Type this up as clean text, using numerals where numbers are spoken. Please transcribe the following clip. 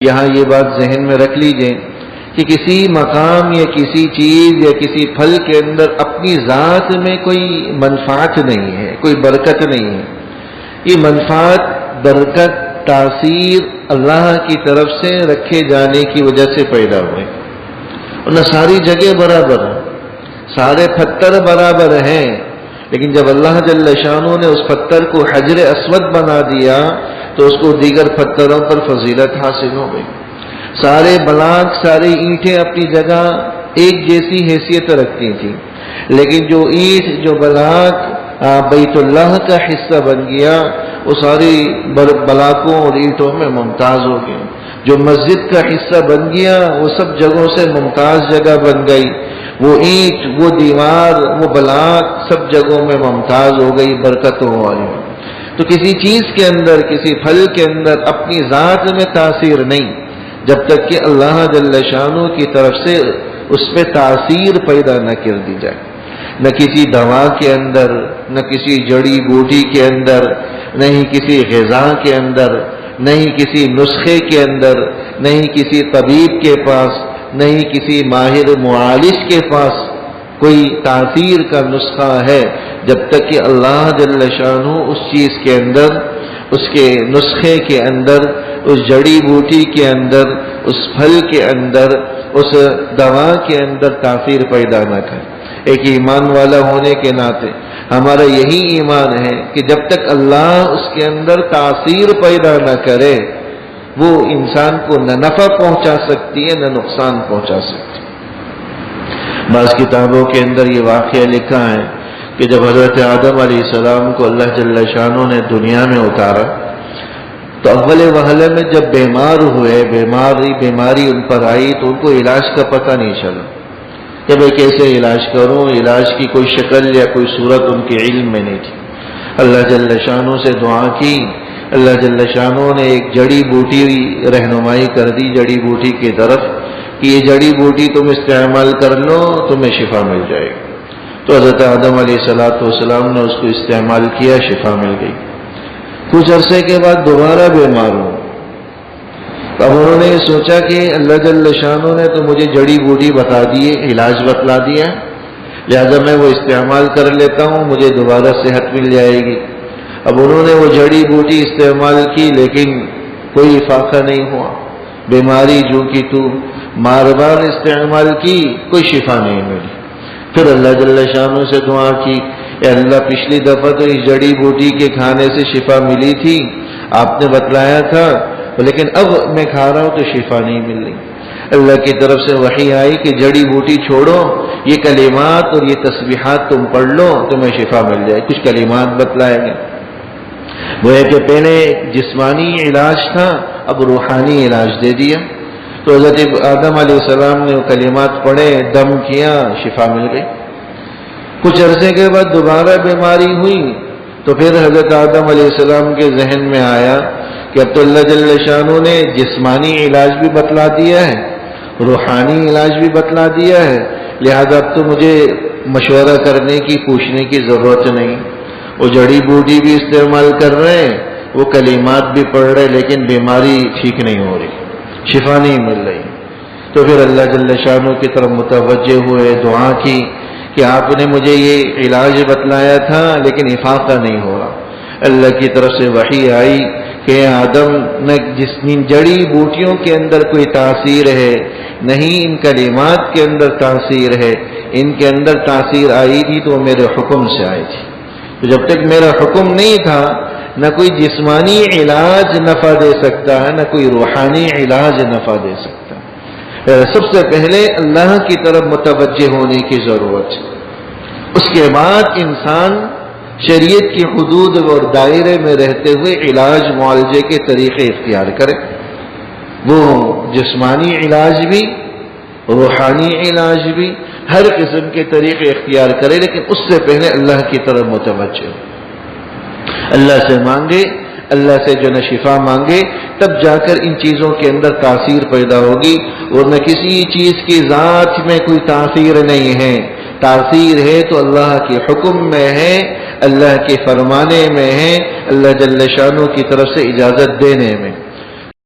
یہاں یہ بات ذہن میں رکھ لیجئے کہ کسی مقام یا کسی چیز یا کسی پھل کے اندر اپنی ذات میں کوئی منفعت نہیں ہے، کوئی برکت نہیں ہے۔ یہ منفعت، برکت، تاثیر اللہ کی طرف سے رکھے جانے کی وجہ سے پیدا ہوئے، ورنہ ساری جگہ برابر ہے، سارے پتھر برابر ہیں، لیکن جب اللہ جل شانہ نے اس پتھر کو حجر اسود بنا دیا تو اس کو دیگر پتھروں پر فضیلت حاصل ہو گئی۔ سارے بلاک، ساری اینٹیں اپنی جگہ ایک جیسی حیثیت رکھتی تھیں، لیکن جو اینٹ، جو بلاک بیت اللہ کا حصہ بن گیا، وہ ساری بلاکوں اور اینٹوں میں ممتاز ہو گیا۔ جو مسجد کا حصہ بن گیا، وہ سب جگہوں سے ممتاز جگہ بن گئی۔ وہ اینٹ، وہ دیوار، وہ بلاک سب جگہوں میں ممتاز ہو گئی، برکتوں والی۔ تو کسی چیز کے اندر، کسی پھل کے اندر اپنی ذات میں تاثیر نہیں، جب تک کہ اللہ جل شانہ کی طرف سے اس پہ تاثیر پیدا نہ کر دی جائے۔ نہ کسی دوا کے اندر، نہ کسی جڑی بوٹی کے اندر، نہ ہی کسی غذا کے اندر، نہ ہی کسی نسخے کے اندر، نہ ہی کسی طبیب کے پاس، نہ ہی کسی ماہر معالج کے پاس کوئی تاثیر کا نسخہ ہے، جب تک کہ اللہ جل شانہ اس چیز کے اندر، اس کے نسخے کے اندر، اس جڑی بوٹی کے اندر، اس پھل کے اندر، اس دوا کے اندر تاثیر پیدا نہ کرے۔ ایک ایمان والا ہونے کے ناطے ہمارا یہی ایمان ہے کہ جب تک اللہ اس کے اندر تاثیر پیدا نہ کرے، وہ انسان کو نہ نفع پہنچا سکتی ہے، نہ نقصان پہنچا سکتی ہے۔ بعض کتابوں کے اندر یہ واقعہ لکھا ہے کہ جب حضرت آدم علیہ السلام کو اللہ جل شانہ نے دنیا میں اتارا تو اول وہلے میں جب بیمار ہوئے، بیماری ان پر آئی تو ان کو علاج کا پتہ نہیں چلا کہ میں کیسے علاج کروں، علاج کی کوئی شکل یا کوئی صورت ان کے علم میں نہیں تھی۔ اللہ جل شانہ سے دعا کی، اللہ جل شانہ نے ایک جڑی بوٹی رہنمائی کر دی جڑی بوٹی کی طرف کہ یہ جڑی بوٹی تم استعمال کر لو، تمہیں شفا مل جائے گی۔ تو حضرت آدم علیہ السلام نے اس کو استعمال کیا، شفا مل گئی۔ کچھ عرصے کے بعد دوبارہ بیمار ہو، اب انہوں نے سوچا کہ اللہ جل شانہ نے تو مجھے جڑی بوٹی بتا دیے، علاج بتلا دیا، لہذا میں وہ استعمال کر لیتا ہوں، مجھے دوبارہ صحت مل جائے گی۔ اب انہوں نے وہ جڑی بوٹی استعمال کی، لیکن کوئی فائدہ نہیں ہوا، بیماری جو کی تو بار بار استعمال کی، کوئی شفا نہیں ملی۔ پھر اللہ جل شانہ سے دعا کی، اے اللہ پچھلی دفعہ تو اس جڑی بوٹی کے کھانے سے شفا ملی تھی، آپ نے بتلایا تھا، لیکن اب میں کھا رہا ہوں تو شفا نہیں مل رہی۔ اللہ کی طرف سے وحی آئی کہ جڑی بوٹی چھوڑو، یہ کلمات اور یہ تسبیحات تم پڑھ لو، تمہیں شفا مل جائے۔ کچھ کلمات بتلائے گئے، وہ ہے کہ پہلے جسمانی علاج تھا، اب روحانی علاج دے دیا۔ تو حضرت آدم علیہ السلام نے وہ کلمات پڑھے، دم کیا، شفا مل گئی۔ کچھ عرصے کے بعد دوبارہ بیماری ہوئی تو پھر حضرت آدم علیہ السلام کے ذہن میں آیا کہ اب تو اللہ جل شانہ نے جسمانی علاج بھی بتلا دیا ہے، روحانی علاج بھی بتلا دیا ہے، لہذا اب تو مجھے مشورہ کرنے کی، پوچھنے کی ضرورت نہیں۔ وہ جڑی بوٹی بھی استعمال کر رہے ہیں، وہ کلمات بھی پڑھ رہے، لیکن بیماری ٹھیک نہیں ہو رہی، شفا نہیں مل رہی۔ تو پھر اللہ جل شانہ کی طرف متوجہ ہوئے، دعا کی کہ آپ نے مجھے یہ علاج بتلایا تھا، لیکن افاقہ نہیں ہو رہا۔ اللہ کی طرف سے وحی آئی کہ آدم، نہ جن جڑی بوٹیوں کے اندر کوئی تاثیر ہے، نہیں ان کلمات کے اندر تاثیر ہے، ان کے اندر تاثیر آئی تھی تو میرے حکم سے آئی تھی۔ تو جب تک میرا حکم نہیں تھا، نہ کوئی جسمانی علاج نفع دے سکتا ہے، نہ کوئی روحانی علاج نفع دے سکتا ہے۔ سب سے پہلے اللہ کی طرف متوجہ ہونے کی ضرورت ہے، اس کے بعد انسان شریعت کی حدود اور دائرے میں رہتے ہوئے علاج معالجے کے طریقے اختیار کرے، وہ جسمانی علاج بھی، روحانی علاج بھی، ہر قسم کے طریقے اختیار کرے، لیکن اس سے پہلے اللہ کی طرف متوجہ ہو، اللہ سے مانگے، اللہ سے جو نہ شفا مانگے، تب جا کر ان چیزوں کے اندر تاثیر پیدا ہوگی، اور نہ کسی چیز کی ذات میں کوئی تاثیر نہیں ہے۔ تاثیر ہے تو اللہ کے حکم میں ہے، اللہ کے فرمانے میں ہے، اللہ جل شانہ کی طرف سے اجازت دینے میں۔